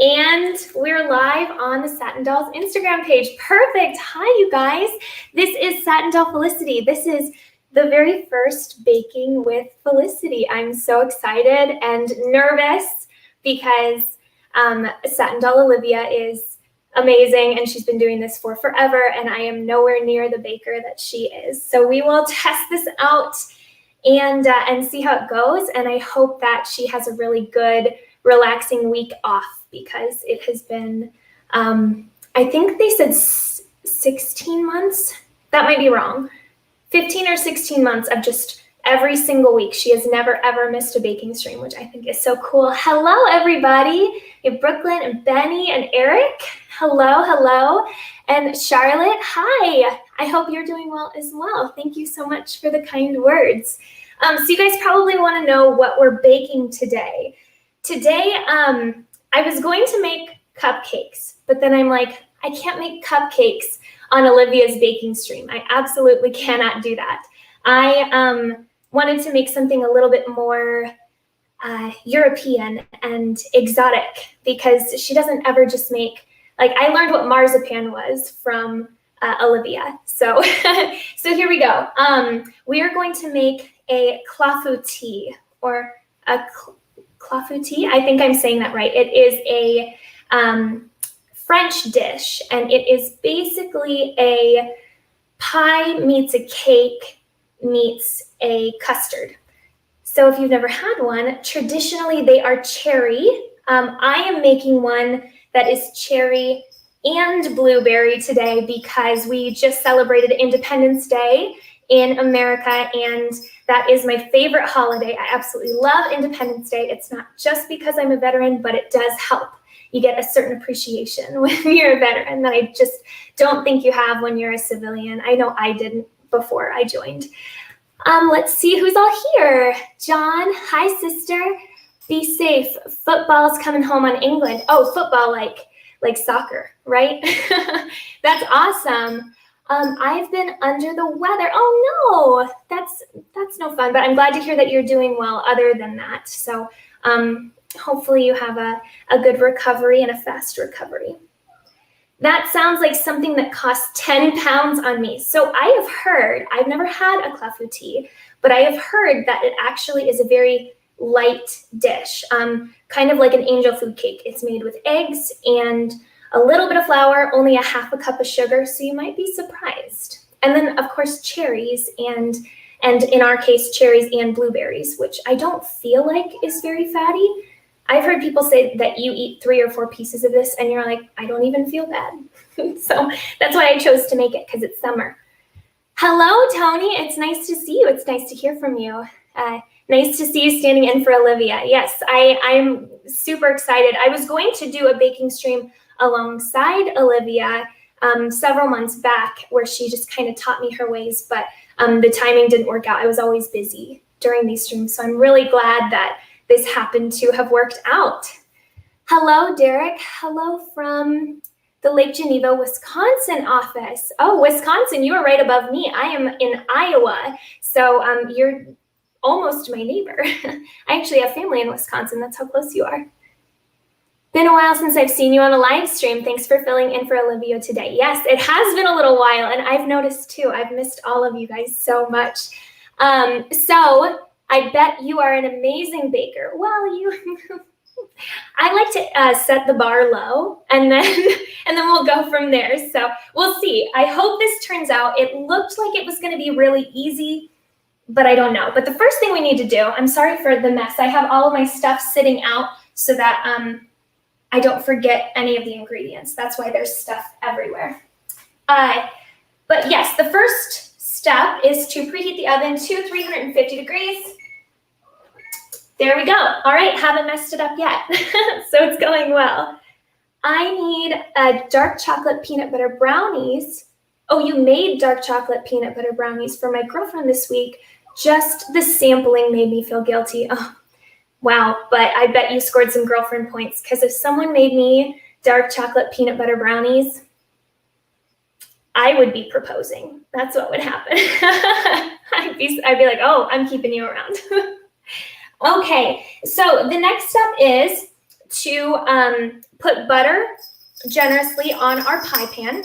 And we're live on the Satin Doll's Instagram page. Perfect. Hi, you guys. This is Satin Doll Felicity. This is the very first Baking with Felicity. I'm so excited and nervous because Satin Doll Olivia is amazing and she's been doing this for forever, and I am nowhere near the baker that she is. So we will test this out and see how it goes, and I hope that she has a really good, relaxing week off, because it has been, I think they said 16 months. That might be wrong. 15 or 16 months of just every single week. She has never, ever missed a baking stream, which I think is so cool. Hello, everybody. We have Brooklyn and Benny and Eric. Hello, hello. And Charlotte, hi. I hope you're doing well as well. Thank you so much for the kind words. So you guys probably want to know what we're baking today. Today, I was going to make cupcakes, but then I'm like, I can't make cupcakes on Olivia's baking stream. I absolutely cannot do that. I wanted to make something a little bit more European and exotic, because she doesn't ever just make, like, I learned what marzipan was from Olivia. So, so here we go. We are going to make a clafoutis, or a clafoutis. I think I'm saying that right. It is a French dish, and it is basically a pie meets a cake meets a custard. So if you've never had one, traditionally they are cherry. I am making one that is cherry and blueberry today because we just celebrated Independence Day in America, and that is my favorite holiday. I absolutely love Independence Day. It's not just because I'm a veteran, but it does help. You get a certain appreciation when you're a veteran that I just don't think you have when you're a civilian. I know I didn't before I joined. Let's see who's all here. John, hi sister. Be safe. Football's coming home on England. Oh, football like soccer, right? That's awesome. I've been under the weather. Oh no, that's no fun, but I'm glad to hear that you're doing well other than that. So hopefully you have a good recovery and a fast recovery. That sounds like something that costs 10 pounds on me. So I have heard, I've never had a clafoutis, but I have heard that it actually is a very light dish, kind of like an angel food cake. It's made with eggs and a little bit of flour, only a half a cup of sugar, so you might be surprised. And then, of course, cherries, and in our case, cherries and blueberries, which I don't feel like is very fatty. I've heard people say that you eat 3 or 4 pieces of this and you're like, I don't even feel bad. So that's why I chose to make it, because it's summer. Hello, Tony. It's nice to see you. It's nice to hear from you. Nice to see you standing in for Olivia. Yes, I'm super excited. I was going to do a baking stream alongside Olivia several months back, where she just kind of taught me her ways, but the timing didn't work out. I was always busy during these streams, so I'm really glad that this happened to have worked out. Hello, Derek. Hello from the Lake Geneva, Wisconsin office. Oh, Wisconsin, you are right above me. I am in Iowa, so you're almost my neighbor. I actually have family in Wisconsin. That's how close you are. Been a while since I've seen you on a live stream. Thanks for filling in for Olivia today. Yes, it has been a little while, and I've noticed too. I've missed all of you guys so much. So I bet you are an amazing baker. Well, I like to set the bar low, and then we'll go from there. So we'll see. I hope this turns out. It looked like it was going to be really easy, but I don't know. But the first thing we need to do, I'm sorry for the mess. I have all of my stuff sitting out so that I don't forget any of the ingredients. That's why there's stuff everywhere. But yes, the first step is to preheat the oven to 350 degrees. There we go. All right, haven't messed it up yet. So it's going well. I need dark chocolate peanut butter brownies. Oh, you made dark chocolate peanut butter brownies for my girlfriend this week. Just the sampling made me feel guilty. Oh, wow, but I bet you scored some girlfriend points, because if someone made me dark chocolate peanut butter brownies, I would be proposing. That's what would happen. I'd be like, oh, I'm keeping you around. Okay, so the next step is to put butter generously on our pie pan.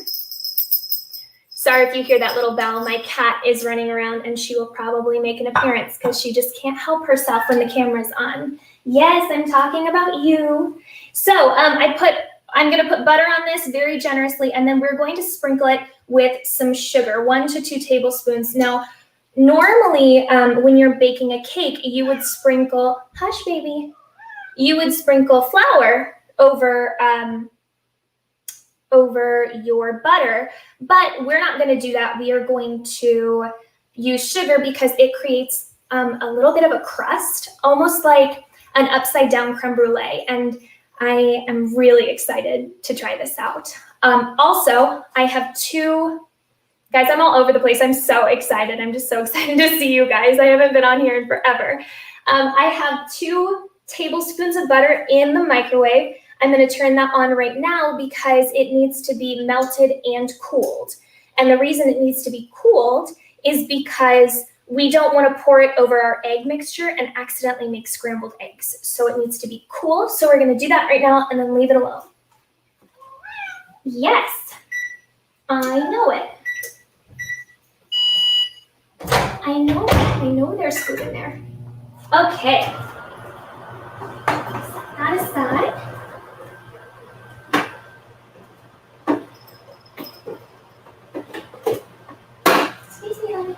Sorry if you hear that little bell. My cat is running around and she will probably make an appearance because she just can't help herself when the camera's on. Yes, I'm talking about you. So I'm going to put butter on this very generously, and then we're going to sprinkle it with some sugar, 1 to 2 tablespoons. Now, normally when you're baking a cake, you would sprinkle, hush baby, you would sprinkle flour over your butter, but we're not going to do that. We are going to use sugar because it creates a little bit of a crust, almost like an upside down creme brulee, and I am really excited to try this out. Also, I have 2, guys, I'm all over the place. I'm so excited. I'm just so excited to see you guys. I haven't been on here in forever. I have 2 tablespoons of butter in the microwave. I'm going to turn that on right now because it needs to be melted and cooled. And the reason it needs to be cooled is because we don't want to pour it over our egg mixture and accidentally make scrambled eggs. So it needs to be cool. So we're going to do that right now and then leave it alone. Yes, I know it. I know it. I know there's food in there. Okay. Set that aside. Excuse me, honey.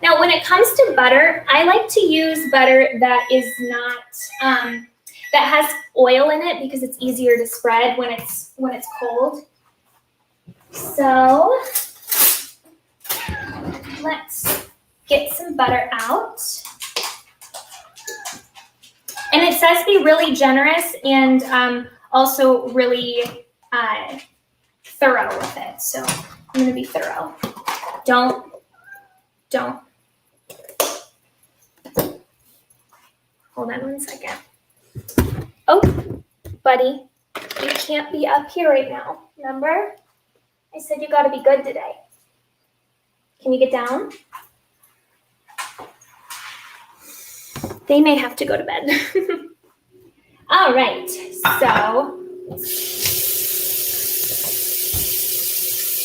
Now, when it comes to butter, I like to use butter that is not, that has oil in it because it's easier to spread when it's cold. So, let's get some butter out. And it says be really generous and also really thorough with it. So, I'm going to be thorough. Don't. Hold on 1 second. Oh, buddy, you can't be up here right now. Remember? I said you got to be good today. Can you get down? They may have to go to bed. All right, so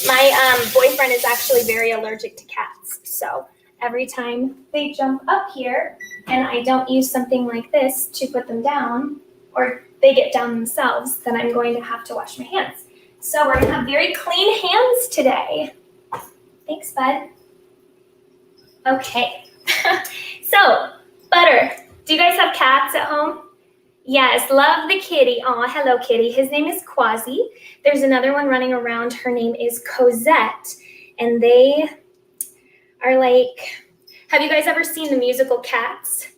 my boyfriend is actually very allergic to cats. So every time they jump up here and I don't use something like this to put them down, or they get down themselves, then I'm going to have to wash my hands. So we're gonna have very clean hands today. Thanks, bud. Okay, so butter. Do you guys have cats at home? Yes, love the kitty. Aw, hello kitty. His name is Quasi. There's another one running around. Her name is Cosette. And they are like, have you guys ever seen the musical Cats?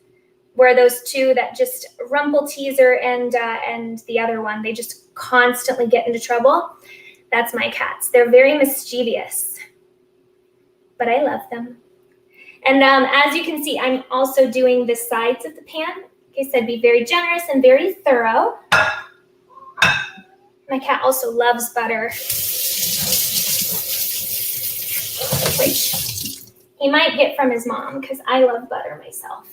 Where those two that just Rumpelteazer and the other one, they just constantly get into trouble? That's my cats. They're very mischievous, but I love them. And as you can see, I'm also doing the sides of the pan. Like I said, be very generous and very thorough. My cat also loves butter, which he might get from his mom because I love butter myself.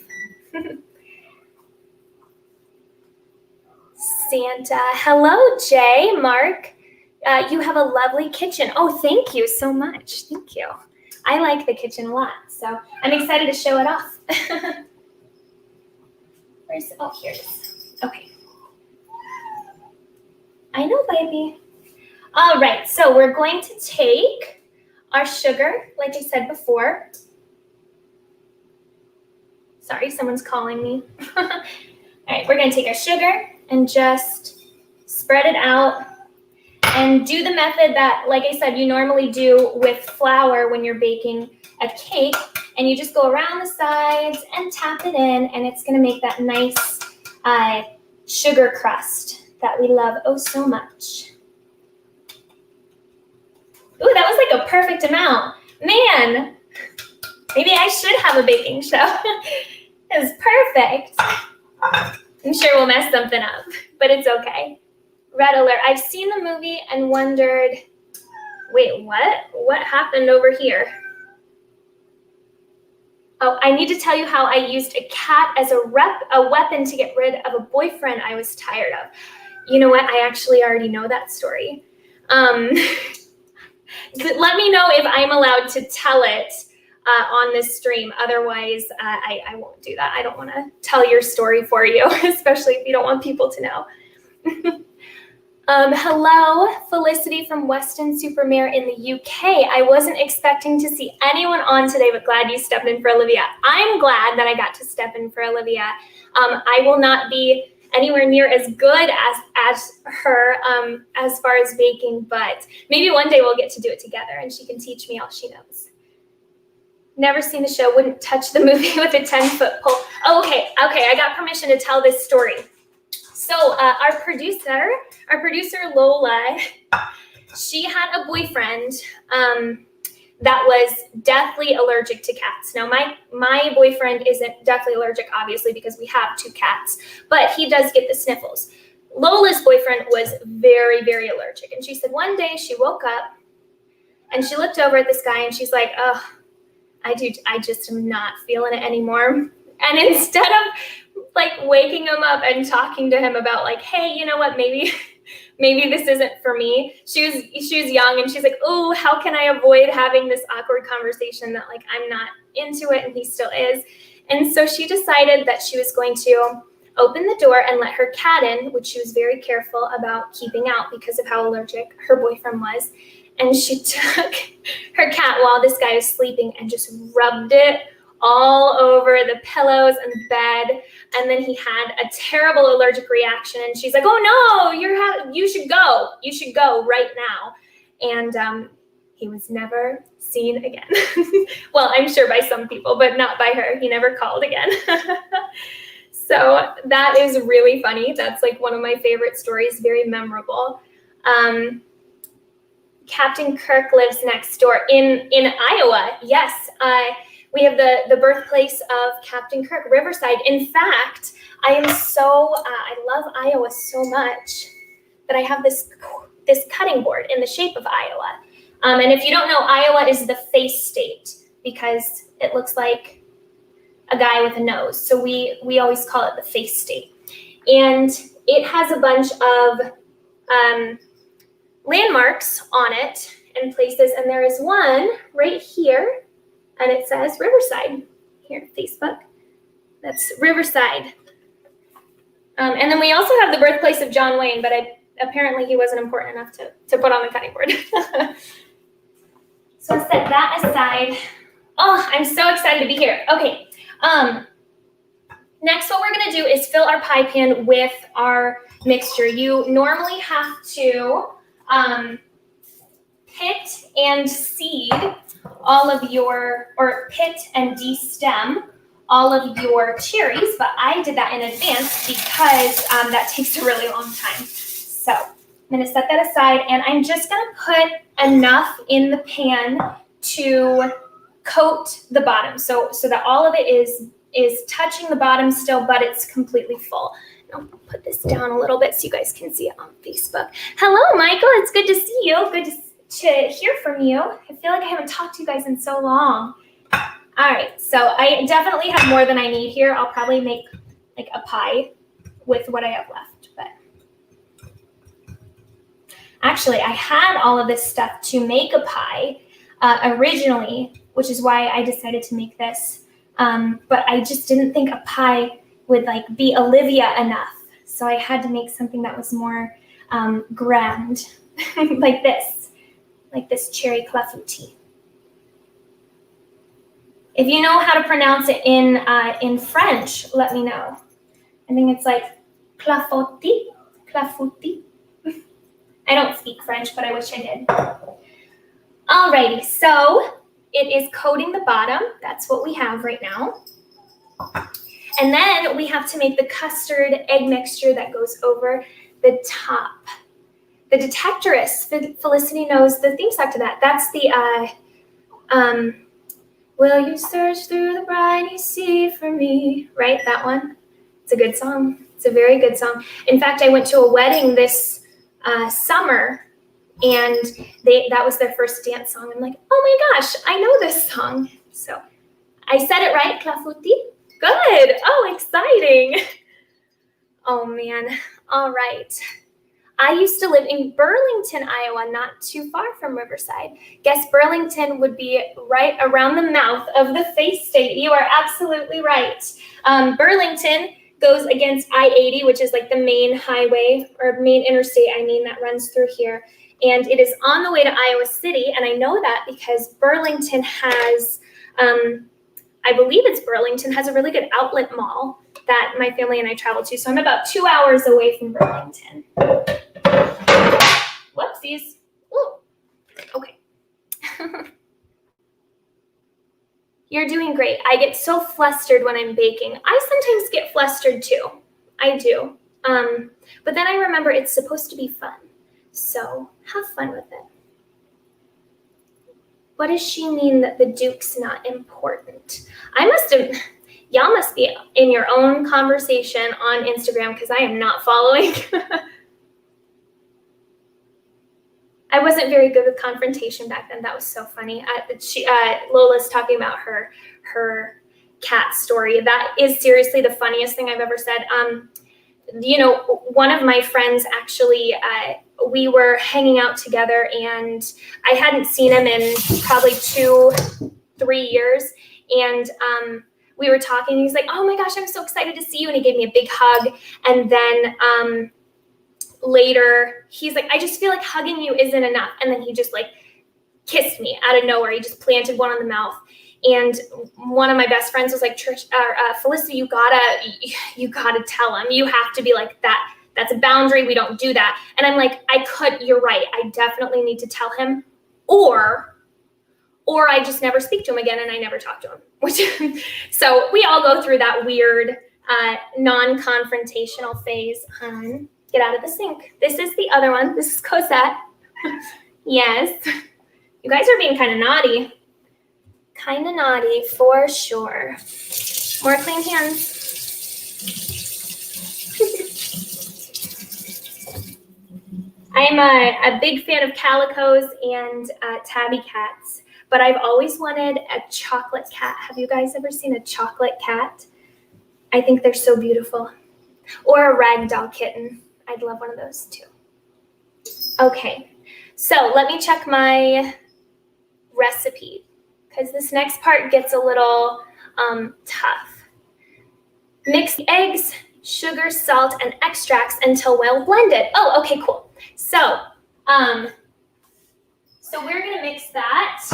Santa. Hello, Jay. Mark, you have a lovely kitchen. Oh, thank you so much. Thank you. I like the kitchen a lot, so I'm excited to show it off. Where's, oh, here it is. Okay. I know, baby. All right, so we're going to take our sugar, like I said before. Sorry, someone's calling me. All right, we're going to take our sugar and just spread it out and do the method that, like I said, you normally do with flour when you're baking a cake. And you just go around the sides and tap it in, and it's going to make that nice sugar crust that we love oh so much. Ooh, that was like a perfect amount. Man, maybe I should have a baking show. It was perfect. I'm sure we'll mess something up, but it's okay. Red alert. I've seen the movie and wondered, wait, what? What happened over here? Oh, I need to tell you how I used a cat as a weapon to get rid of a boyfriend I was tired of. You know what? I actually already know that story. Let me know if I'm allowed to tell it on this stream. Otherwise, I won't do that. I don't want to tell your story for you, especially if you don't want people to know. Hello, Felicity from Weston-super-Mare in the UK. I wasn't expecting to see anyone on today, but glad you stepped in for Olivia. I'm glad that I got to step in for Olivia. I will not be anywhere near as good as her as far as baking, but maybe one day we'll get to do it together and she can teach me all she knows. Never seen the show, wouldn't touch the movie with a 10-foot pole. Oh, okay, I got permission to tell this story. So our producer Lola, she had a boyfriend that was deathly allergic to cats. Now my boyfriend isn't deathly allergic, obviously, because we have 2 cats, but he does get the sniffles. Lola's boyfriend was very, very allergic. And she said one day she woke up and she looked over at this guy and she's like, oh, I just am not feeling it anymore. And instead of like waking him up and talking to him about like, hey, you know what, maybe this isn't for me. She was young and she's like, oh, how can I avoid having this awkward conversation that like I'm not into it and he still is. And so she decided that she was going to open the door and let her cat in, which she was very careful about keeping out because of how allergic her boyfriend was. And she took her cat while this guy was sleeping and just rubbed it all over the pillows and the bed. And then he had a terrible allergic reaction. And she's like, oh no, you should go right now. And he was never seen again. Well, I'm sure by some people, but not by her. He never called again. So that is really funny. That's like one of my favorite stories, very memorable. Captain Kirk lives next door in Iowa. Yes, we have the birthplace of Captain Kirk, Riverside. In fact, I love Iowa so much that I have this cutting board in the shape of Iowa. And if you don't know, Iowa is the face state because it looks like a guy with a nose. So we always call it the face state. And it has a bunch of landmarks on it and places. And there is one right here. And it says Riverside here, Facebook. That's Riverside. And then we also have the birthplace of John Wayne, but apparently he wasn't important enough to put on the cutting board. So set that aside. Oh, I'm so excited to be here. Okay. Next, what we're going to do is fill our pie pan with our mixture. You normally have to pit and seed all of your, or pit and de-stem all of your cherries, but I did that in advance because that takes a really long time. So I'm going to set that aside, and I'm just going to put enough in the pan to coat the bottom, so that all of it is touching the bottom still, but it's completely full. I'll put this down a little bit so you guys can see it on Facebook. Hello, Michael. It's good to see you. Good to hear from you. I feel like I haven't talked to you guys in so long. All right, so I definitely have more than I need here. I'll probably make like a pie with what I have left. But actually, I had all of this stuff to make a pie originally, which is why I decided to make this. But I just didn't think a pie would like be Olivia enough. So I had to make something that was more grand, like this cherry clafouti. If you know how to pronounce it in French, let me know. I think it's like clafouti. I don't speak French, but I wish I did. Alrighty, so it is coating the bottom. That's what we have right now. And then we have to make the custard egg mixture that goes over the top. The Detectorist, Felicity knows the theme song to that. That's the, will you search through the briny sea for me? Right, that one. It's a good song. It's a very good song. In fact, I went to a wedding this summer, and that was their first dance song. I'm like, oh my gosh, I know this song. So I said it right, clafouti? Good. Oh, exciting. Oh, man. All right. I used to live in Burlington, Iowa, not too far from Riverside. Guess Burlington would be right around the mouth of the face state. You are absolutely right. Burlington goes against I-80, which is like the main highway or main interstate, that runs through here. And it is on the way to Iowa City. And I know that because Burlington has, I believe it's Burlington, has a really good outlet mall that my family and I travel to. So I'm about 2 hours away from Burlington. Whoopsies. Ooh. Okay. You're doing great. I get so flustered when I'm baking. I sometimes get flustered too. I do. But then I remember it's supposed to be fun. So have fun with it. What does she mean that the Duke's not important? Y'all must be in your own conversation on Instagram because I am not following. I wasn't very good with confrontation back then. That was so funny. Lola's talking about her cat story. That is seriously the funniest thing I've ever said. One of my friends actually, we were hanging out together, and I hadn't seen him in probably 2-3 years. And we were talking, and he's like, "Oh my gosh, I'm so excited to see you." And he gave me a big hug. And then later, he's like, "I just feel like hugging you isn't enough." And then he just like kissed me out of nowhere. He just planted one on the mouth. And one of my best friends was like, "Felicity, you gotta tell him. You have to be like that. That's a boundary. We don't do that." And I'm like, you're right. I definitely need to tell him, or I just never speak to him again and I never talk to him. So we all go through that weird non-confrontational phase. Get out of the sink. This is the other one. This is Cosette. Yes. You guys are being kind of naughty. Kind of naughty, for sure. More clean hands. I'm a big fan of calicos and tabby cats, but I've always wanted a chocolate cat. Have you guys ever seen a chocolate cat? I think they're so beautiful. Or a ragdoll kitten. I'd love one of those too. Okay, so let me check my recipe, because this next part gets a little tough. Mix the eggs, sugar, salt, and extracts until well blended. Oh, okay, cool. So we're gonna mix that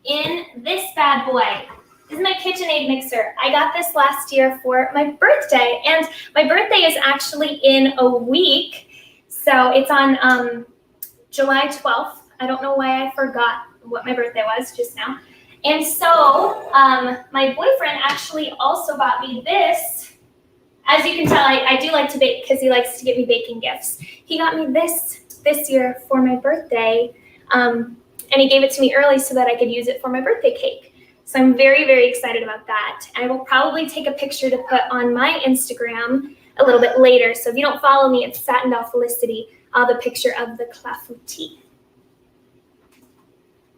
in this bad boy. This is my KitchenAid mixer. I got this last year for my birthday, and my birthday is actually in a week. So it's on July 12th. I don't know why I forgot what my birthday was just now. And so my boyfriend actually also bought me this. As you can tell, I do like to bake because he likes to get me baking gifts. He got me this year for my birthday, and he gave it to me early so that I could use it for my birthday cake. So I'm very, very excited about that. I will probably take a picture to put on my Instagram a little bit later. So if you don't follow me, it's Satin Doll Felicity. I'll have a picture of the clafouti.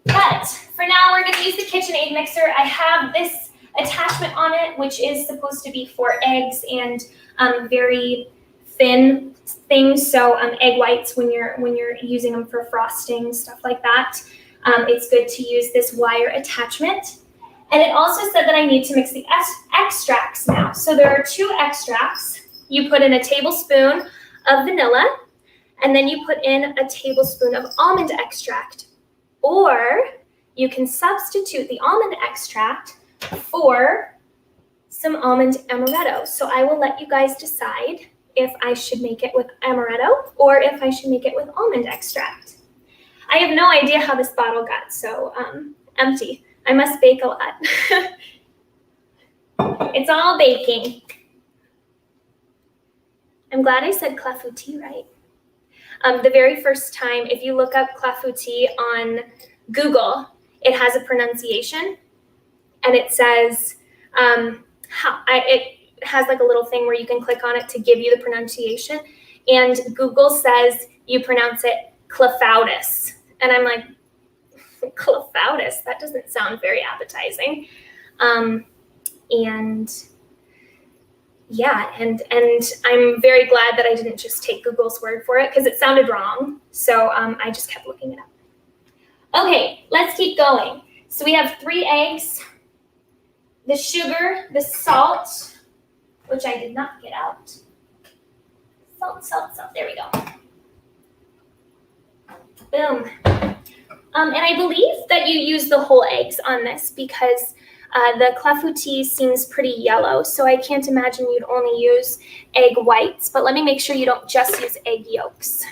But for now, we're going to use the KitchenAid mixer. I have this attachment on it, which is supposed to be for eggs and very thin things. So egg whites when you're using them for frosting, stuff like that. It's good to use this wire attachment. And it also said that I need to mix the extracts now. So there are 2 extracts. You put in a tablespoon of vanilla, and then you put in a tablespoon of almond extract. Or you can substitute the almond extract for some almond amaretto. So I will let you guys decide if I should make it with amaretto or if I should make it with almond extract. I have no idea how this bottle got so empty. I must bake a lot. It's all baking. I'm glad I said clafouti right. The very first time, if you look up clafouti on Google, it has a pronunciation, and it says, it has like a little thing where you can click on it to give you the pronunciation, and Google says you pronounce it clafoutis. And I'm like, clafoutis? That doesn't sound very appetizing. And yeah, and I'm very glad that I didn't just take Google's word for it because it sounded wrong. So I just kept looking it up. Okay, let's keep going. So we have 3 eggs, the sugar, the salt, which I did not get out. Salt, salt, salt. There we go. Boom. And I believe that you use the whole eggs on this because the clafoutis seems pretty yellow, so I can't imagine you'd only use egg whites, but let me make sure you don't just use egg yolks.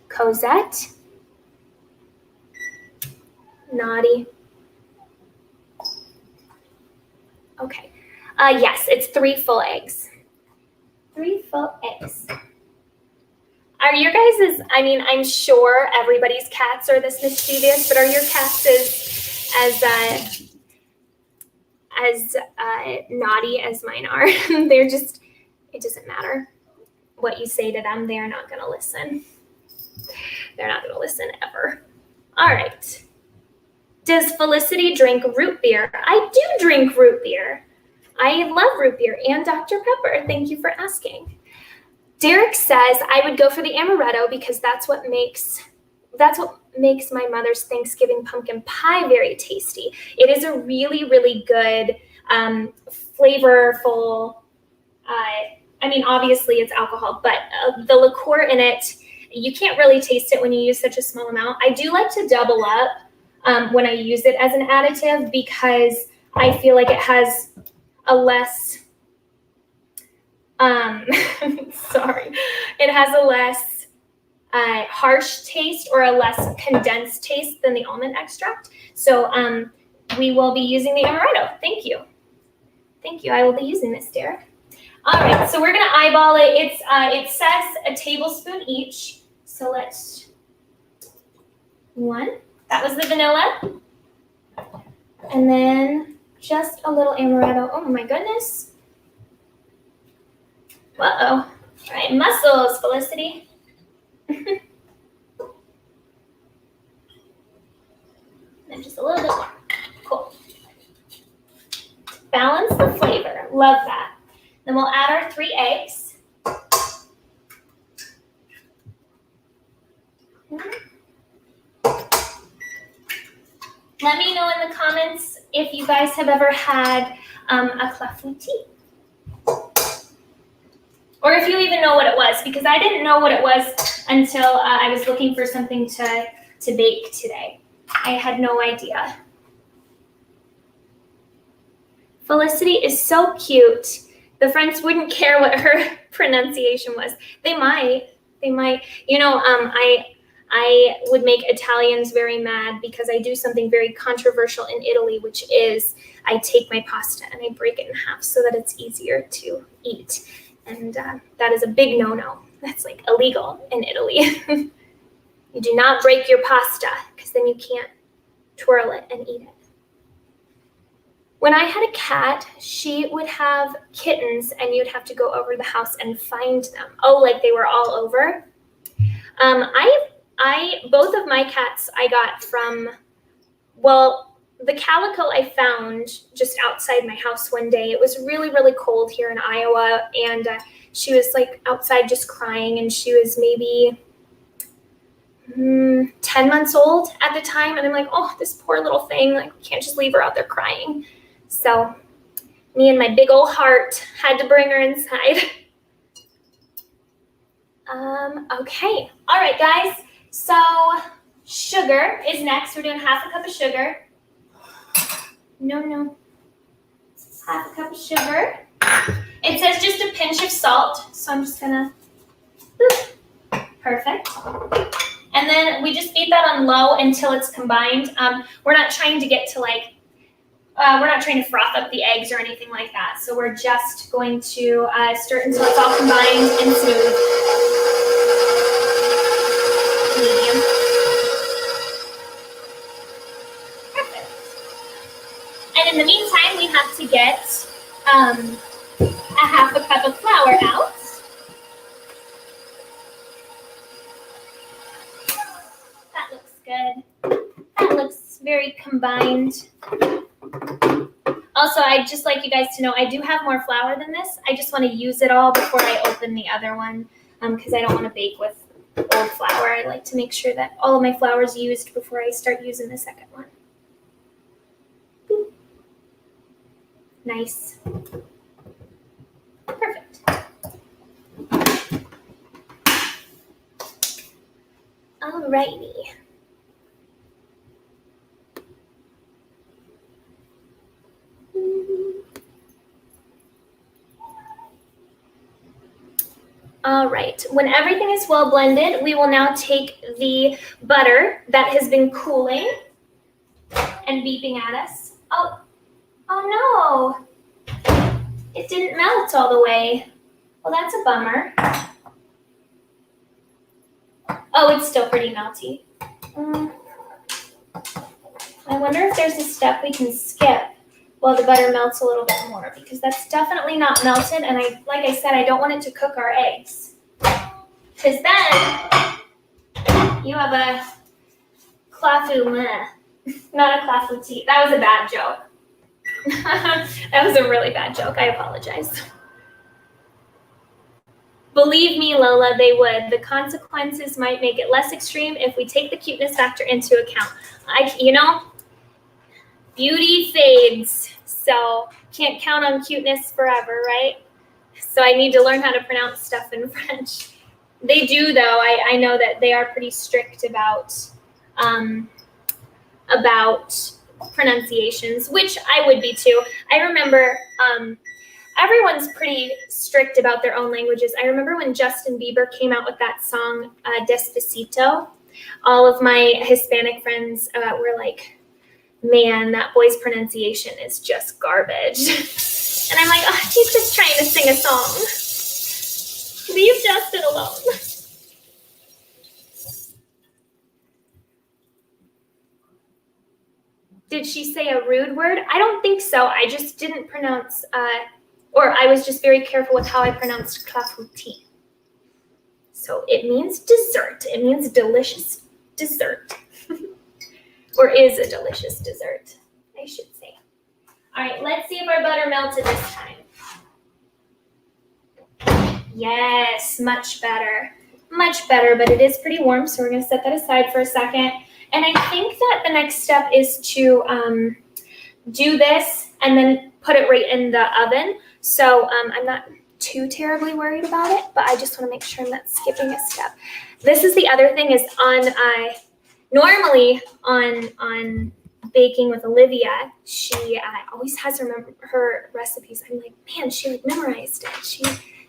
Cosette. Naughty. Okay. Yes, it's 3 full eggs. 3 full eggs. Are your guys' I mean, I'm sure everybody's cats are this mischievous, but are your cats as naughty as mine are? They're just, it doesn't matter what you say to them. They're not going to listen. They're not going to listen ever. All right. Does Felicity drink root beer? I do drink root beer. I love root beer and Dr. Pepper. Thank you for asking. Derek says I would go for the amaretto because that's what makes my mother's Thanksgiving pumpkin pie very tasty. It is a really, really good, flavorful. I mean, obviously it's alcohol, but the liqueur in it, you can't really taste it when you use such a small amount. I do like to double up when I use it as an additive because I feel like it has a less. Sorry, it has a less harsh taste or a less condensed taste than the almond extract. So we will be using the amaretto. Thank you. Thank you. I will be using this, Derek. All right, so we're going to eyeball it. It says a tablespoon each. So let's, 1. That was the vanilla. And then just a little amaretto. Oh my goodness. Uh-oh. All right, muscles, Felicity. And just a little bit more. Cool. Balance the flavor. Love that. Then we'll add our 3 eggs. Let me know in the comments if you guys have ever had a clafoutis. Or if you even know what it was, because I didn't know what it was until I was looking for something to bake today. I had no idea. Felicity is so cute. The French wouldn't care what her pronunciation was. They might. You know, I would make Italians very mad because I do something very controversial in Italy, which is I take my pasta and I break it in half so that it's easier to eat. And that is a big no-no. That's like illegal in Italy. You do not break your pasta because then you can't twirl it and eat it. When I had a cat, she would have kittens and you'd have to go over the house and find them. Oh, like they were all over? Both of my cats I got from, well, the calico I found just outside my house one day. It was really, really cold here in Iowa, and she was like outside just crying, and she was maybe 10 months old at the time, and I'm like, oh, this poor little thing, like, we can't just leave her out there crying. So me and my big old heart had to bring her inside. Okay, all right, guys, so sugar is next. We're doing half a cup of sugar. No. Half a cup of sugar. It says just a pinch of salt, so I'm just gonna, perfect. And then we just beat that on low until it's combined. We're not trying to get to like, we're not trying to froth up the eggs or anything like that. So we're just going to stir it until it's all combined and smooth. Medium. And in the meantime, we have to get a half a cup of flour out. very combined. Also, I'd just like you guys to know I do have more flour than this. I just want to use it all before I open the other one because I don't want to bake with old flour. I like to make sure that all of my flour is used before I start using the second one. Boop. Nice. Perfect. Alrighty. All right, when everything is well blended, we will now take the butter that has been cooling and beeping at us. Oh no, it didn't melt all the way. Well, that's a bummer. Oh, it's still pretty melty. I wonder if there's a step we can skip while the butter melts a little bit more, because that's definitely not melted, and like I said, I don't want it to cook our eggs. Because then you have a clafouti, not a clafouti. That was a bad joke. That was a really bad joke. I apologize. Believe me, Lola, they would. The consequences might make it less extreme if we take the cuteness factor into account. Beauty fades, so can't count on cuteness forever, right? So I need to learn how to pronounce stuff in French. They do, though. I know that they are pretty strict about pronunciations, which I would be too. I remember everyone's pretty strict about their own languages. I remember when Justin Bieber came out with that song, Despacito, all of my Hispanic friends were like, man, that boy's pronunciation is just garbage. And I'm like, oh, he's just trying to sing a song. Leave Justin alone. Did she say a rude word? I don't think so. I just didn't pronounce, or I was just very careful with how I pronounced clafouti. So it means dessert. It means delicious dessert. Or is a delicious dessert, I should say. All right, let's see if our butter melted this time. Yes, much better. Much better, but it is pretty warm, so we're going to set that aside for a second. And I think that the next step is to do this and then put it right in the oven. So I'm not too terribly worried about it, but I just want to make sure I'm not skipping a step. This is the other thing is normally on baking with Olivia, she always has her recipes. I'm like, man, she memorized it.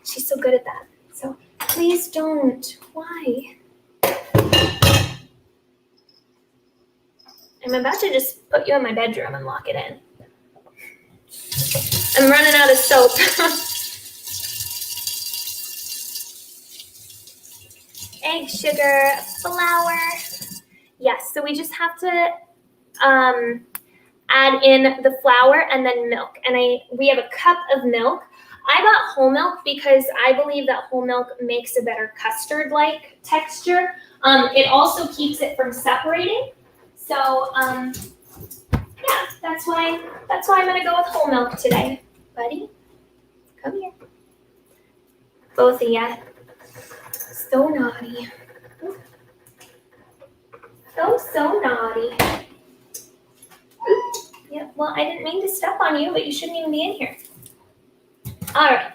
She's so good at that. So please don't. Why? I'm about to just put you in my bedroom and lock it in. I'm running out of soap. Egg, sugar, flour. Yes, so we just have to add in the flour and then milk. And we have a cup of milk. I bought whole milk because I believe that whole milk makes a better custard-like texture. It also keeps it from separating. So yeah, that's why I'm gonna go with whole milk today. Buddy, come here. Both of you. So naughty. So naughty. Yeah, well, I didn't mean to step on you, but you shouldn't even be in here. All right.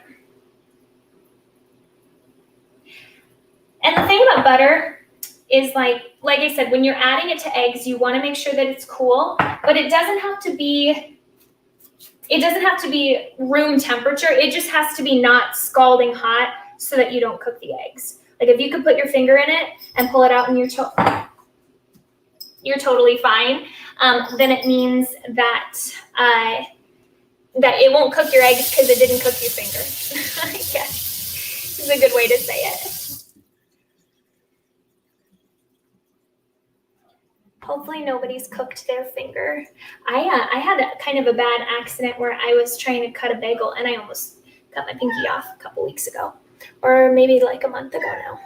And the thing about butter is like I said, when you're adding it to eggs, you want to make sure that it's cool, but it doesn't have to be room temperature. It just has to be not scalding hot so that you don't cook the eggs. Like if you could put your finger in it and pull it out and you're totally fine, then it means that it won't cook your eggs because it didn't cook your finger. I guess is a good way to say it. Hopefully nobody's cooked their finger. I had a kind of a bad accident where I was trying to cut a bagel and I almost cut my pinky off a couple weeks ago, or maybe like a month ago now.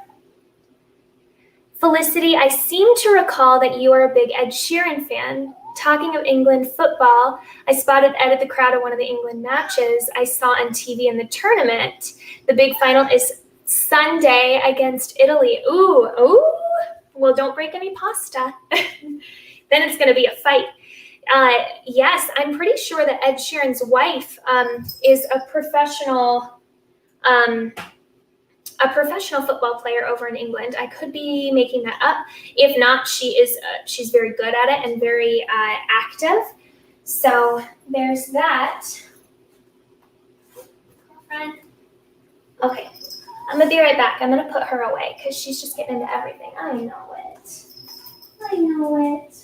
Felicity, I seem to recall that you are a big Ed Sheeran fan. talking of England football, I spotted Ed at the crowd of one of the England matches I saw on TV in the tournament. The big final is Sunday against Italy. Ooh. Well, don't break any pasta. Then it's going to be a fight. Yes, I'm pretty sure that Ed Sheeran's wife is a professional football player over in England. I could be making that up. If not, she's very good at it and very active. So there's that. Girlfriend. Okay, I'm gonna be right back. I'm gonna put her away because she's just getting into everything. I know it. I know it.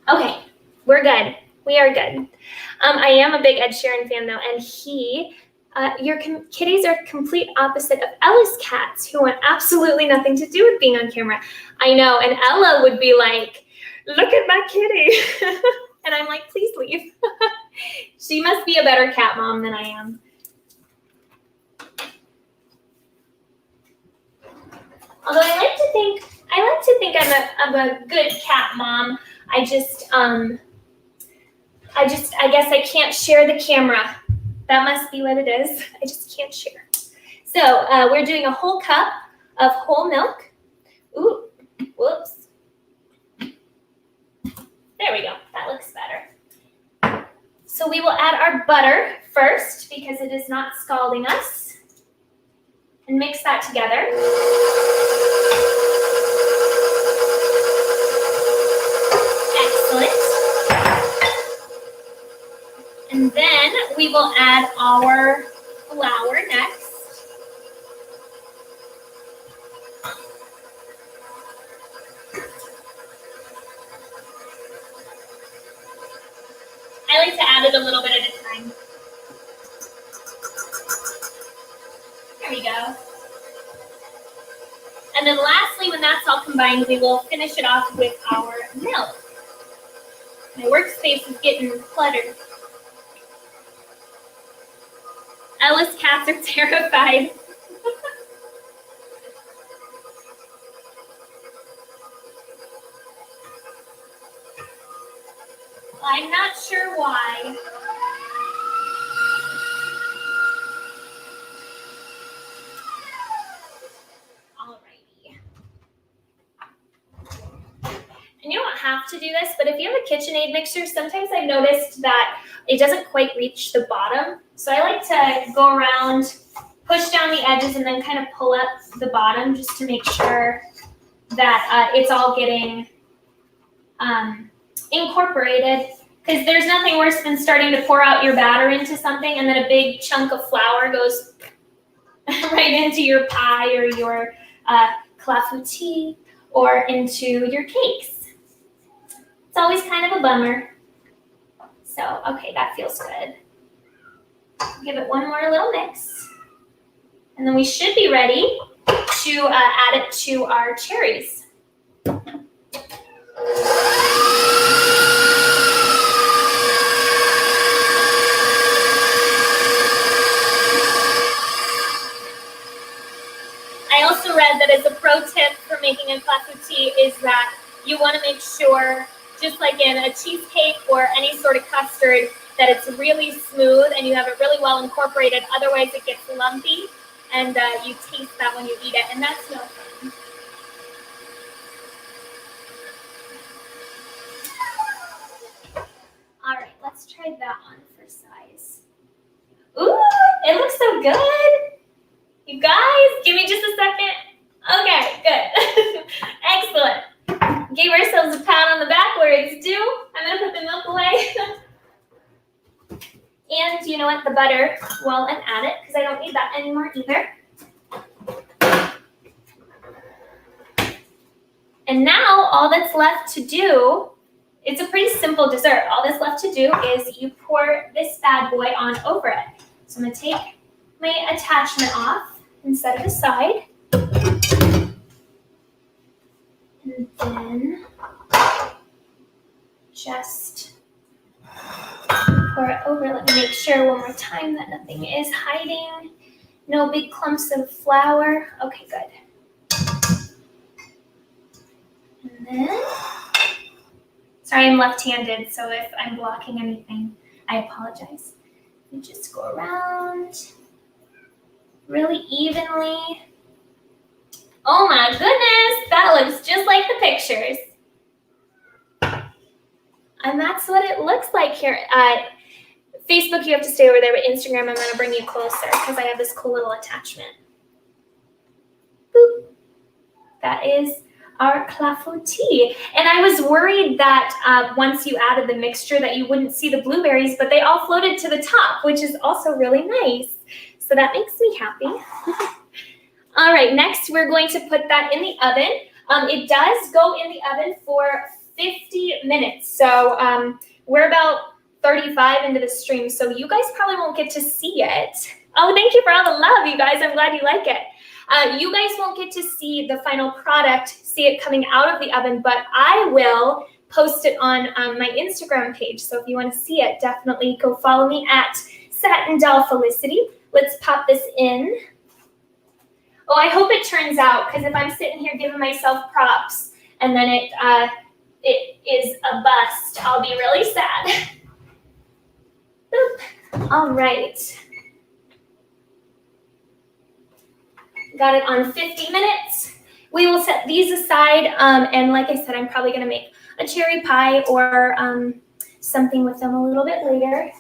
Okay, we're good. We are good. I am a big Ed Sheeran fan though, and your kitties are complete opposite of Ella's cats, who want absolutely nothing to do with being on camera. I know, and Ella would be like, "Look at my kitty," and I'm like, "Please leave." She must be a better cat mom than I am. Although I like to think I'm a good cat mom. I guess I can't share the camera. That must be what it is. I just can't share. So we're doing a whole cup of whole milk. Ooh, whoops. There we go. That looks better. So we will add our butter first because it is not scalding us. And mix that together. Excellent. And then we will add our flour next. I like to add it a little bit at a time. There we go. And then lastly, when that's all combined, we will finish it off with our milk. My workspace is getting cluttered. Ella's cats are terrified. I'm not sure why. Alrighty. And you don't have to do this, but if you have a KitchenAid mixer, sometimes I've noticed that it doesn't quite reach the bottom. So I like to go around, push down the edges, and then kind of pull up the bottom just to make sure that it's all getting incorporated. Because there's nothing worse than starting to pour out your batter into something and then a big chunk of flour goes right into your pie or your clafoutis or into your cakes. It's always kind of a bummer. So, okay, that feels good. Give it one more little mix. And then we should be ready to add it to our cherries. I also read that as a pro tip for making a clafoutis is that you want to make sure, just like in a cheesecake or any sort of custard, that it's really smooth and you have it really well incorporated. Otherwise, it gets lumpy, and you taste that when you eat it, and that's no fun. All right, let's try that on for size. Ooh, it looks so good. You guys, give me just a second. Okay, good. Excellent. Gave ourselves a pat on the back where it's due. I'm going to put the milk away. And you know what? The butter, well, and add it because I don't need that anymore either. And now all that's left to do, it's a pretty simple dessert. All that's left to do is you pour this bad boy on over it. So I'm going to take my attachment off and set it aside. And then just pour it over. Let me make sure one more time that nothing is hiding. No big clumps of flour. Okay, good. And then, sorry, I'm left-handed, so if I'm blocking anything, I apologize. You just go around really evenly. Oh my goodness, that looks just like the pictures. And that's what it looks like here. Facebook, you have to stay over there, but Instagram, I'm gonna bring you closer because I have this cool little attachment. Boop. That is our clafoutis. And I was worried that once you added the mixture that you wouldn't see the blueberries, but they all floated to the top, which is also really nice. So that makes me happy. All right, next we're going to put that in the oven. It does go in the oven for 50 minutes. So we're about 35 into the stream, so you guys probably won't get to see it. Oh, thank you for all the love, you guys. I'm glad you like it. You guys won't get to see the final product, see it coming out of the oven, but I will post it on my Instagram page. So if you want to see it, definitely go follow me at Satin Doll Felicity. Let's pop this in. Oh, I hope it turns out, because if I'm sitting here giving myself props and then it is a bust, I'll be really sad. All right. Got it on 50 minutes. We will set these aside, and like I said, I'm probably going to make a cherry pie or something with them a little bit later.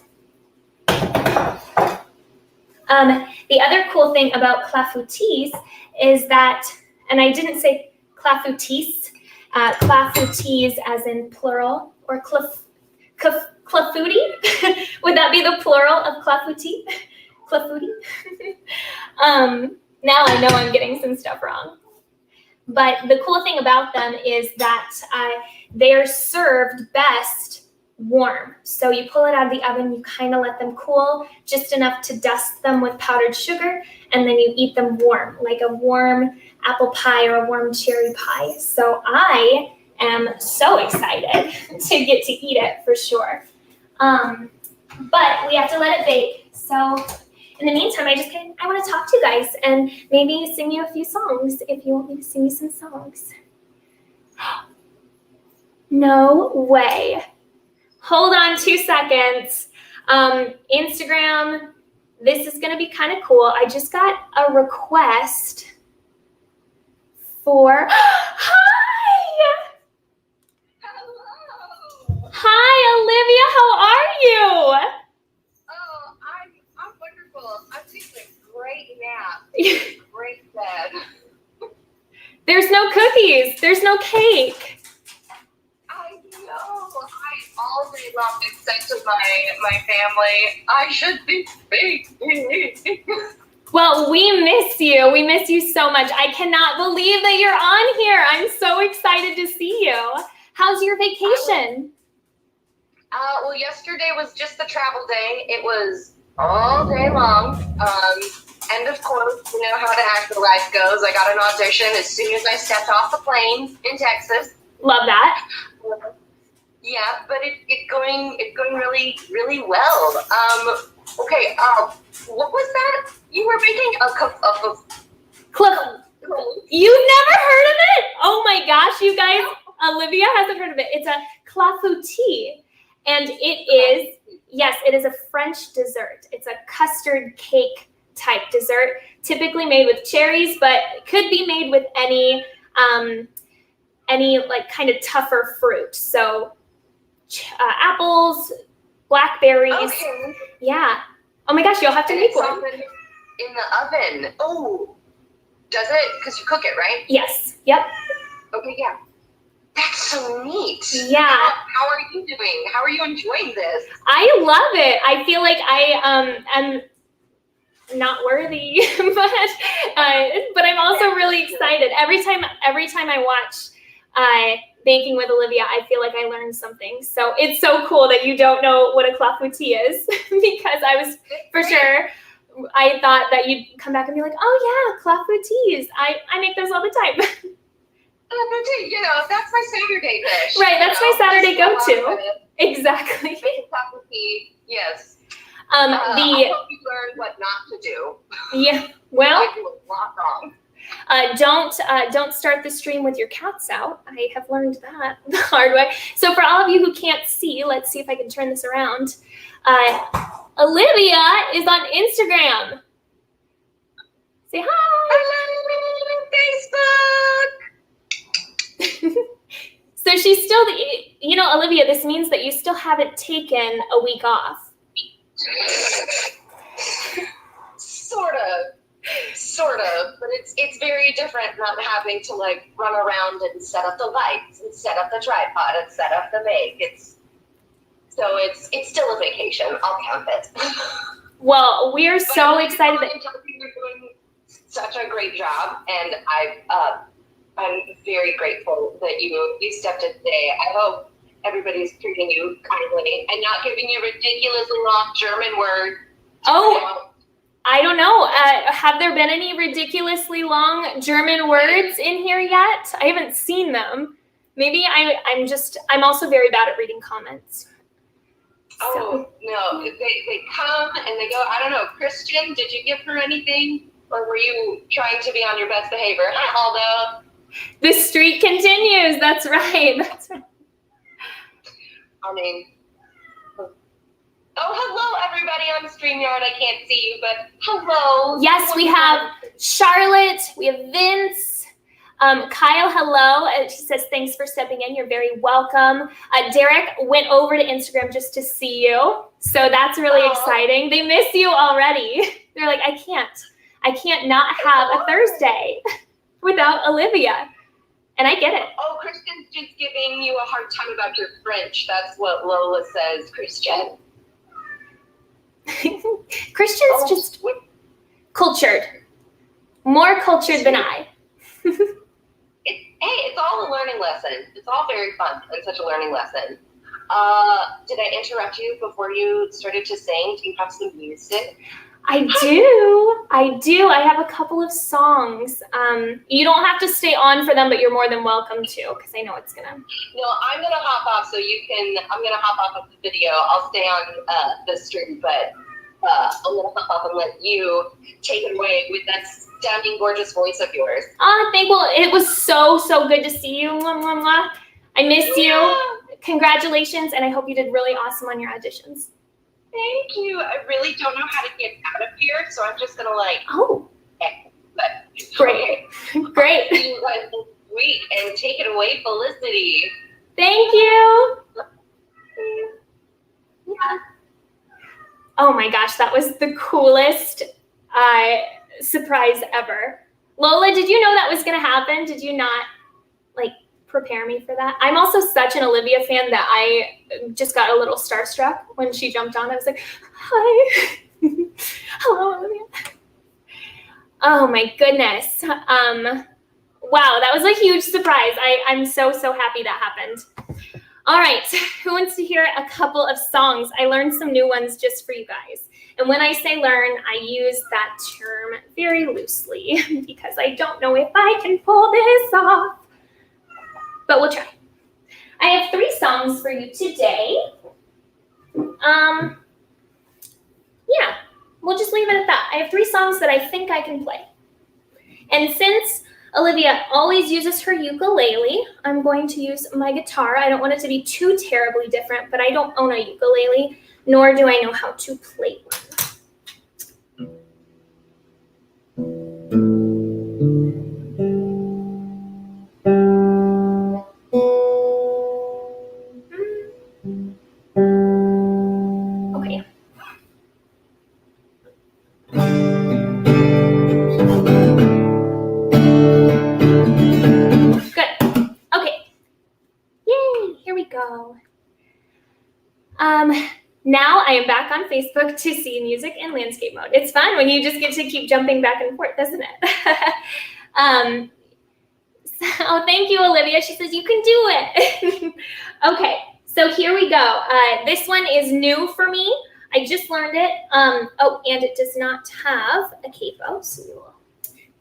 The other cool thing about clafoutis is that, and I didn't say clafoutis, clafoutis as in plural, or clafouti. Would that be the plural of clafouti? Clafouti? Now I know I'm getting some stuff wrong. But the cool thing about them is that they are served best warm. So you pull it out of the oven, you kind of let them cool just enough to dust them with powdered sugar, and then you eat them warm, like a warm apple pie or a warm cherry pie. So I am so excited to get to eat it for sure. But we have to let it bake. So in the meantime, I want to talk to you guys and maybe sing you a few songs if you want me to sing you some songs. No way. Hold on 2 seconds. Instagram, this is going to be kind of cool. I just got a request for, hi! Hello. Hi, Olivia, how are you? Oh, I'm wonderful. I'm taking a great nap. Great bed. There's no cookies. There's no cake. I know. All day long said to my family, I should be baking. Well, we miss you. We miss you so much. I cannot believe that you're on here. I'm so excited to see you. How's your vacation? Well, yesterday was just the travel day. It was all day long. And of course, you know how the actor life goes. I got an audition as soon as I stepped off the plane in Texas. Love that. Yeah, but it's going really, really well. Okay, what was that? You were making You've never heard of it? Oh my gosh, you guys, Olivia hasn't heard of it. It's a clafoutis, and it is a French dessert. It's a custard cake type dessert, typically made with cherries, but could be made with any like kind of tougher fruit. So apples, blackberries. Okay. Yeah. Oh my gosh, you'll have to make one. In the oven. Oh, does it? Because you cook it, right? Yes. Yep. Okay, yeah. That's so neat. Yeah. How are you doing? How are you enjoying this? I love it. I feel like I am not worthy, but I'm also really excited. Every time I watch Baking with Olivia, I feel like I learned something. So it's so cool that you don't know what a clafoutis is, because I was for sure. I thought that you'd come back and be like, oh yeah, clafoutis. I make those all the time. You know, that's my Saturday dish. Right, that's my Saturday go-to. Exactly. Make a clafoutis, Yes. The I hope you learned what not to do. Yeah, well, I do a lot wrong. don't start the stream with your cats out. I have learned that the hard way. So for all of you who can't see, let's see if I can turn this around. Olivia is on Instagram. Say hi. Hello, Facebook. So she's still, Olivia, this means that you still haven't taken a week off. Sort of, but it's very different not having to like run around and set up the lights and set up the tripod and set up the make. It's still a vacation. I'll count it. Well, we are so excited that you're doing such a great job, and I'm very grateful that you stepped in today. I hope everybody's treating you kindly and not giving you ridiculously long German words. Oh, I don't know. Have there been any ridiculously long German words in here yet? I haven't seen them. Maybe I'm also very bad at reading comments. Oh, no, they come and they go. I don't know. Christian, did you give her anything? Or were you trying to be on your best behavior? Hi, Aldo. The streak continues. That's right. I mean, oh, hello, everybody on StreamYard. I can't see you, but hello. Yes, we have Charlotte. We have Vince. Kyle, hello. She says, thanks for stepping in. You're very welcome. Derek went over to Instagram just to see you. So that's really exciting. They miss you already. They're like, I can't not have a Thursday without Olivia. And I get it. Oh, Christian's just giving you a hard time about your French. That's what Lola says, Christian. Christian's just cultured. More cultured than I. It's all a learning lesson. It's all very fun and such a learning lesson. Did I interrupt you before you started to sing? Do you have some music? I do. I have a couple of songs. You don't have to stay on for them, but you're more than welcome to, because I know it's gonna. No, I'm gonna hop off so you can. I'm gonna hop off of the video. I'll stay on the stream, but I'm gonna hop off and let you take it away with that stunning, gorgeous voice of yours. It was so good to see you. Mwah, mwah, mwah. I miss you. Congratulations, and I hope you did really awesome on your auditions. Thank you. I really don't know how to get out of here, so I'm just gonna Great. Great. You guys look sweet, and take it away, Felicity. Thank you. Yeah. Oh my gosh, that was the coolest surprise ever. Lola, did you know that was gonna happen? Did you not prepare me for that? I'm also such an Olivia fan that I just got a little starstruck when she jumped on. I was like, hi. Hello, Olivia. Oh my goodness. Wow, that was a huge surprise. I'm so happy that happened. All right, who wants to hear a couple of songs? I learned some new ones just for you guys. And when I say learn, I use that term very loosely because I don't know if I can pull this off. But we'll try. I have 3 songs for you today. Yeah, we'll just leave it at that. I have 3 songs that I think I can play. And since Olivia always uses her ukulele, I'm going to use my guitar. I don't want it to be too terribly different, but I don't own a ukulele, nor do I know how to play one. Now I am back on Facebook to see music in landscape mode. It's fun when you just get to keep jumping back and forth, doesn't it? So thank you, Olivia. She says you can do it. Okay, so here we go. This one is new for me. I just learned it. Oh, and it does not have a capo, so we will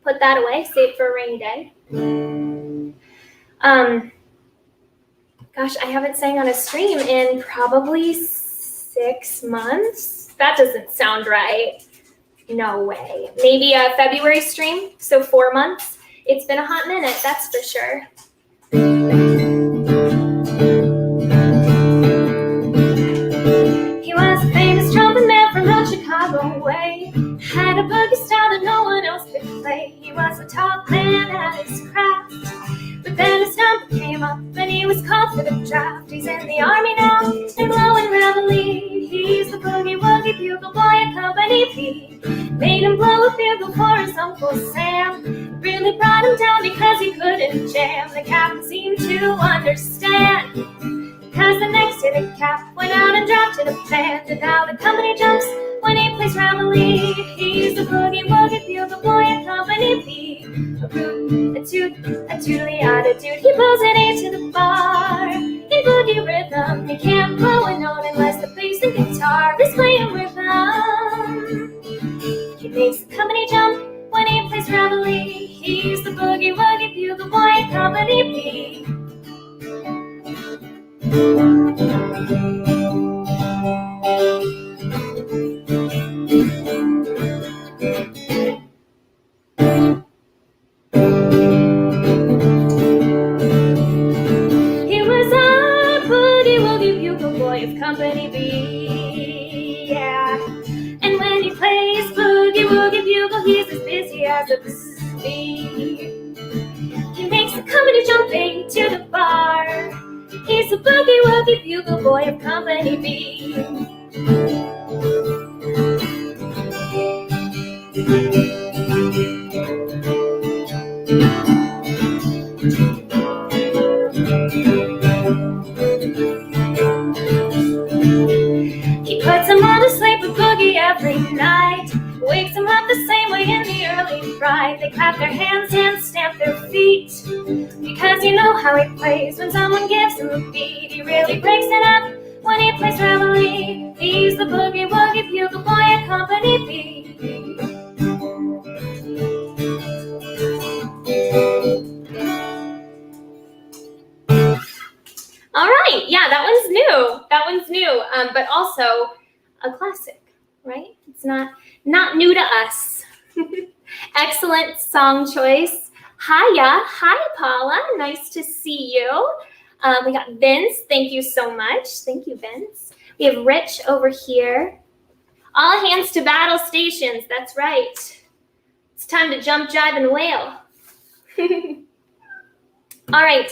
put that away, save for a rainy day. Gosh, I haven't sang on a stream in probably 6 6 months? That doesn't sound right. No way. Maybe a February stream, so 4 months. It's been a hot minute, that's for sure. He was a famous trumpet man from the Chicago way. Had a boogie style that no one else could play. He was a top man at his craft. But then his number came up and he was called for the draft. He's in the army now and blowing reveille. He's the boogie woogie bugle boy at Company B. Made him blow a bugle for his Uncle Sam. Really brought him down because he couldn't jam. The captain seemed to understand, cause the next day the cap went out and drafted a band. And now the company jumps when he plays Ramelie. He's the boogie woogie bugle boy at Company B. A boot, a toot, a tootly-odded dude. He blows an A to the bar in boogie rhythm. He can't blow a note unless the bass and guitar is playing with him. He makes the company jump when he plays Ramelie. He's the boogie woogie bugle boy at Company B. He was a boogie woogie bugle boy of Company B, yeah. And when he plays boogie woogie bugle, he's as busy as a bee. He makes the company jumping to the bar. He's a boogie woogie bugle boy of Company B. He puts him on to sleep with boogie every night. Wakes him up the same way in the early fright. They clap their hands and stamp their feet, because you know how he plays when someone gives him a beat. He really breaks it up when he plays Ramelie. He's the boogie woogie bugle boy at Company B. All right, yeah, that one's new. That one's new, but also a classic, right? It's not new to us. Excellent song choice. Hiya, hi Paula, nice to see you. We got Vince, thank you so much. Thank you, Vince. We have Rich over here. All hands to battle stations, that's right. It's time to jump, jive, and wail. All right,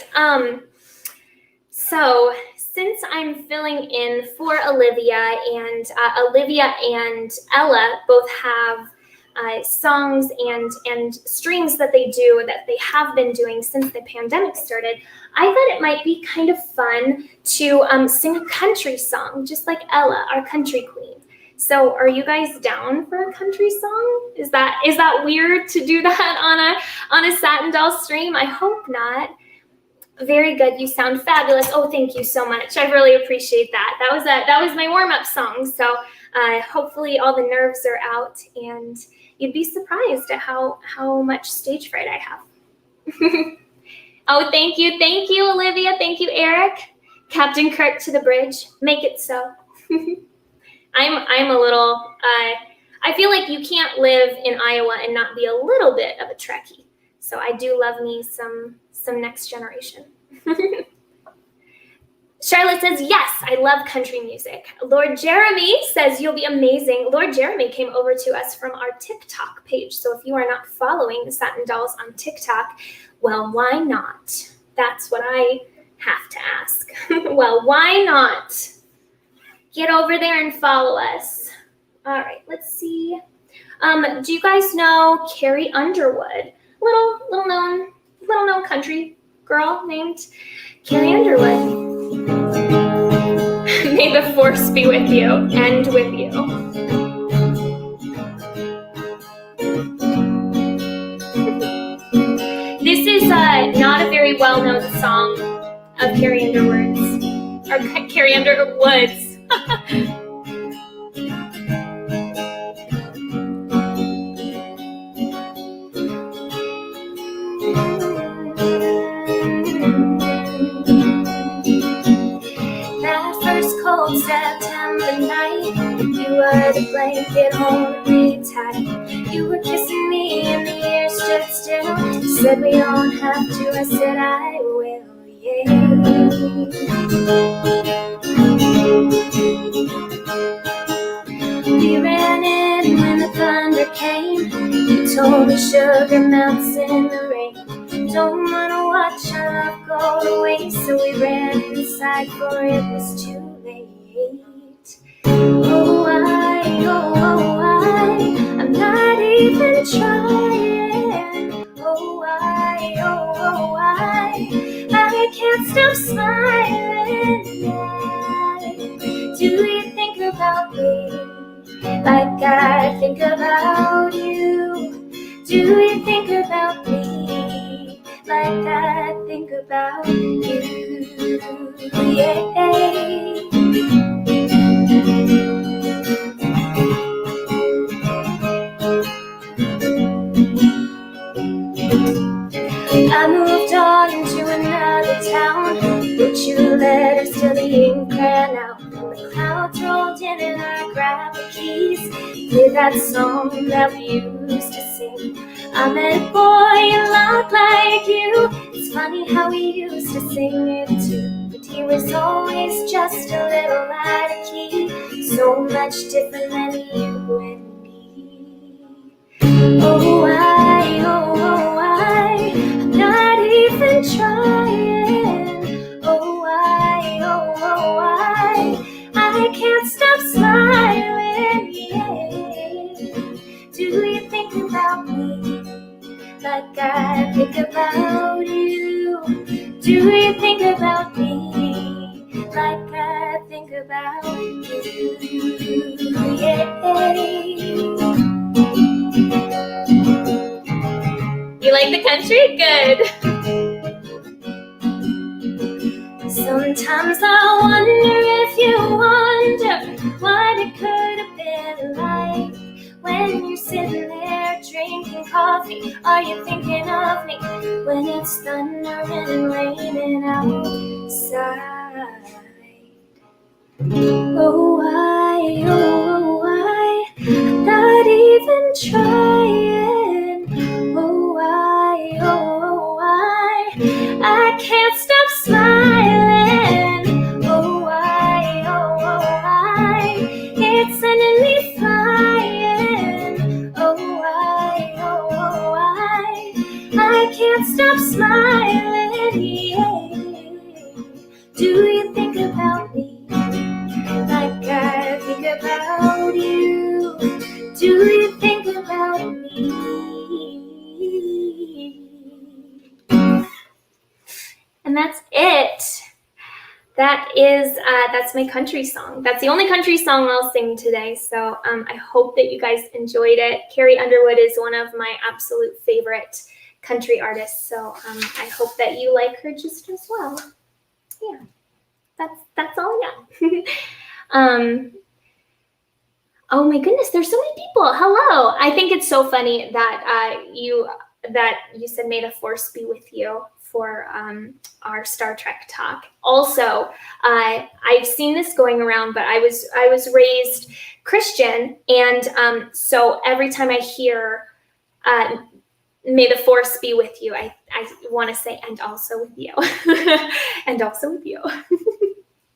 so since I'm filling in for Olivia, and Olivia and Ella both have songs and streams that they do, that they have been doing since the pandemic started, I thought it might be kind of fun to sing a country song, just like Ella, our country queen. So are you guys down for a country song? Is that weird to do that on a Satin Doll stream? I hope not. Very good. You sound fabulous. Oh, thank you so much. I really appreciate that. That was my warm-up song. So hopefully all the nerves are out, and you'd be surprised at how much stage fright I have. Oh, thank you, Olivia. Thank you, Eric. Captain Kirk to the bridge. Make it so. I'm a little. I feel like you can't live in Iowa and not be a little bit of a Trekkie. So I do love me some Next Generation. Charlotte says, yes, I love country music. Lord Jeremy says, you'll be amazing. Lord Jeremy came over to us from our TikTok page. So if you are not following the Satin Dolls on TikTok, well, why not? That's what I have to ask. Well, why not? Get over there and follow us. All right, let's see. Do you guys know Carrie Underwood? Little known country girl named Carrie Underwood. May the force be with you and with you. This is not a very well-known song of Carrie Underwood's. Or Carrie Underwood's. September night, You were kissing me and the air stood still. You said we don't have to, I said I will, yeah. We ran in when the thunder came. You told me sugar melts in the rain. Don't wanna watch our love go to waste, so we ran inside for it was too late. Oh, I'm not even trying. Oh, I can't stop smiling. Do you think about me like I think about you? Do you think about me like I think about you? Yeah. I moved on into another town. Wrote you letters till the ink ran out. And the clouds rolled in and I grabbed the keys. Played that song that we used to sing. I met a boy a lot like you. It's funny how we used to sing it too. But he was always just a little out of key. So much different than you and me. Oh, I'm not even trying. Oh, I can't stop smiling, yeah. Do you think about me like I think about you? Do you think about me like I think about you? Yeah. You like the country? Good. Sometimes I wonder if you wonder what it could have been like when you're sitting there drinking coffee. Are you thinking of me when it's thundering and raining outside? Oh, I'm not even trying. Oh, I can't stop smiling. Oh, it's sending me flying. Oh, I can't stop smiling. Yeah. Do you think about me like I think about you? Do you think about me? And that's it. That's my country song. That's the only country song I'll sing today. So I hope that you guys enjoyed it. Carrie Underwood is one of my absolute favorite country artists. So I hope that you like her just as well. Yeah, that's all I got. Oh my goodness, there's so many people. Hello. I think it's so funny that you said may the force be with you for our Star Trek talk. Also, I've seen this going around, but I was raised Christian, and so every time I hear may the force be with you, I want to say and also with you. And also with you.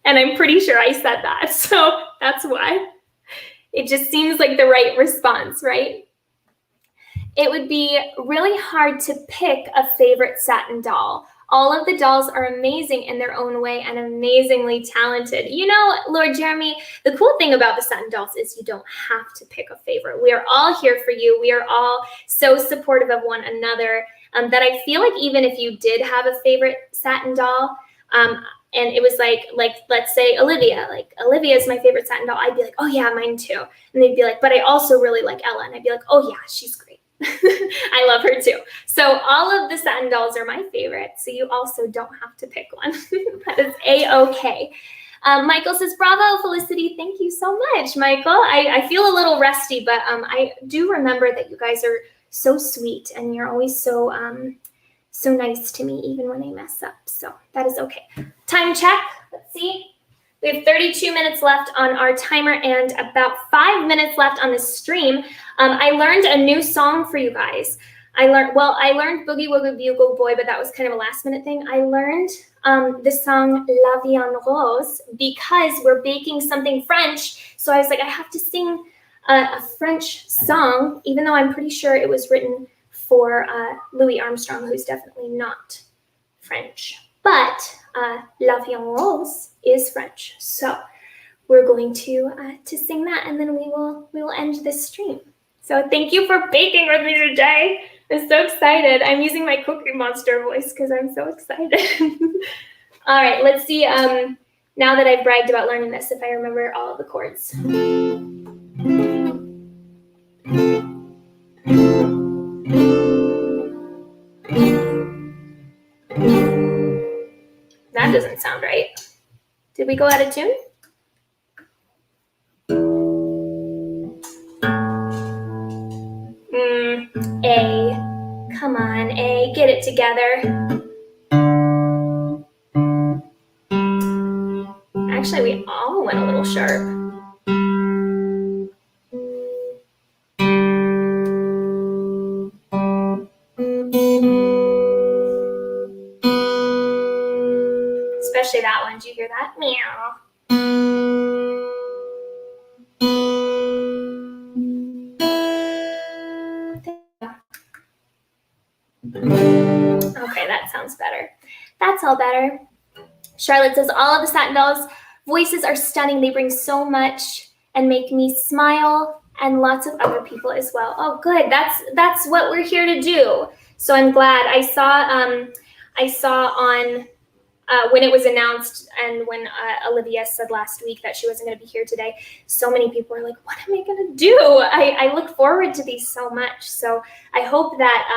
And I'm pretty sure I said that, so that's why. It just seems like the right response, right? It would be really hard to pick a favorite Satin doll. All of the dolls are amazing in their own way and amazingly talented. You know, Lord Jeremy, the cool thing about the Satin dolls is you don't have to pick a favorite. We are all here for you. We are all so supportive of one another that I feel like even if you did have a favorite Satin doll, and it was like let's say Olivia is my favorite Satin doll, I'd be like, oh yeah, mine too. And they'd be like, but I also really like Ella. And I'd be like, oh yeah, she's great. I love her too. So all of the Satin dolls are my favorite. So you also don't have to pick one. That is A-okay. Michael says, bravo, Felicity. Thank you so much, Michael. I feel a little rusty, but I do remember that you guys are so sweet and you're always so nice to me, even when I mess up. So that is okay. Time check. Let's see. We have 32 minutes left on our timer and about 5 minutes left on this stream. I learned a new song for you guys. I learned Boogie Woogie Bugle Boy, but that was kind of a last minute thing. I learned the song La Vie en Rose because we're baking something French. So I was like, I have to sing a French song, even though I'm pretty sure it was written for Louis Armstrong, who's definitely not French. But La Vie en Rose is French. So we're going to sing that, and then we will end this stream. So thank you for baking with me today. I'm so excited. I'm using my Cookie Monster voice because I'm so excited. All right, let's see. Now that I've bragged about learning this, if I remember all of the chords. That doesn't sound right. Did we go out of tune? A. Come on, A. Get it together. Actually, we all went a little sharp. Especially that one. Did you hear that? Meow. Okay, that sounds better. That's all better. Charlotte says, all of the Satin Dolls' voices are stunning. They bring so much and make me smile, and lots of other people as well. Oh, good. That's what we're here to do. So I'm glad. I saw on when it was announced and when Olivia said last week that she wasn't going to be here today, so many people were like, what am I going to do? I look forward to these so much. So I hope that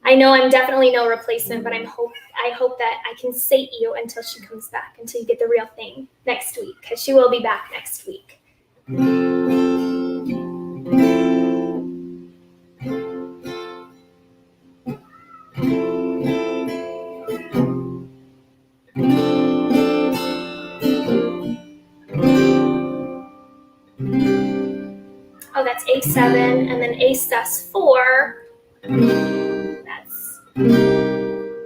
I know I'm definitely no replacement, but I hope that I can sate you until she comes back, until you get the real thing next week, because she will be back next week. Oh, that's A7, and then A sus4.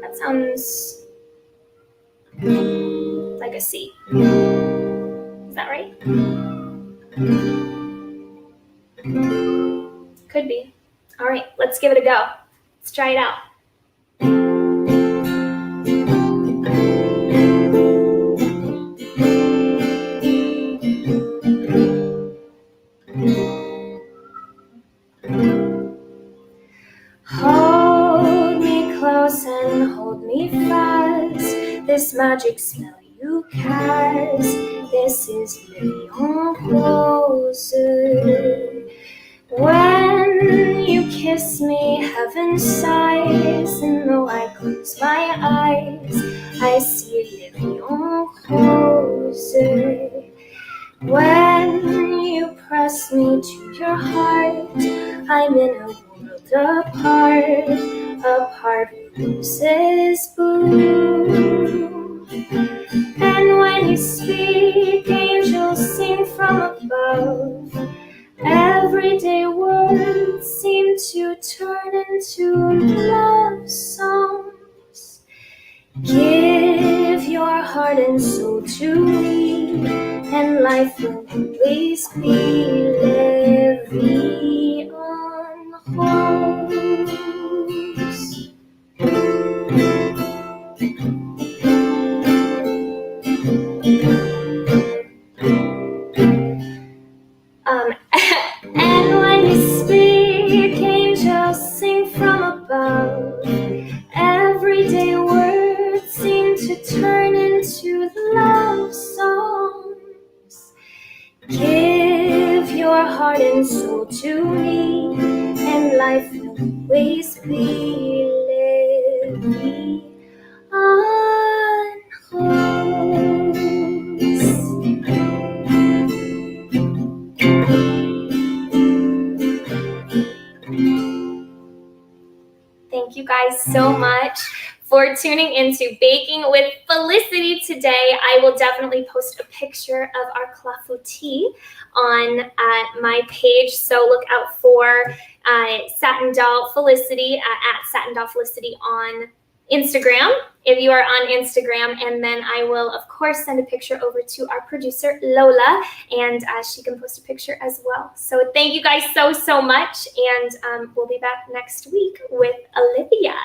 That sounds like a C. Is that right? Could be. All right, let's give it a go. Let's try it out. Hold me close and hold me fast. This magic spell you cast. This is Lilian Rose. When you kiss me, heaven sighs, and though I close my eyes, I see Lilian Rose. When you press me to your heart, I'm in a world apart where roses bloom. And when you speak, angels sing from above. Everyday words seem to turn into love songs. Give your heart and soul to me, and life will always be La Vie en Rose. And when you speak, angels sing from above. Everyday words seem to turn into love songs. Give your heart and soul to me, and life will always be La Vie en Rose. Thank you guys so much for tuning into Baking with Felicity today. I will definitely post a picture of our clafoutis on my page, so look out for Satin Doll Felicity at Satin Doll Felicity on Instagram, if you are on Instagram, and then I will, of course, send a picture over to our producer, Lola, and she can post a picture as well. So thank you guys so much, and we'll be back next week with Olivia.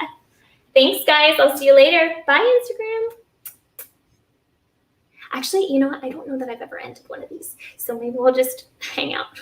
Thanks, guys. I'll see you later. Bye, Instagram. Actually, you know what? I don't know that I've ever ended one of these, so maybe we'll just hang out.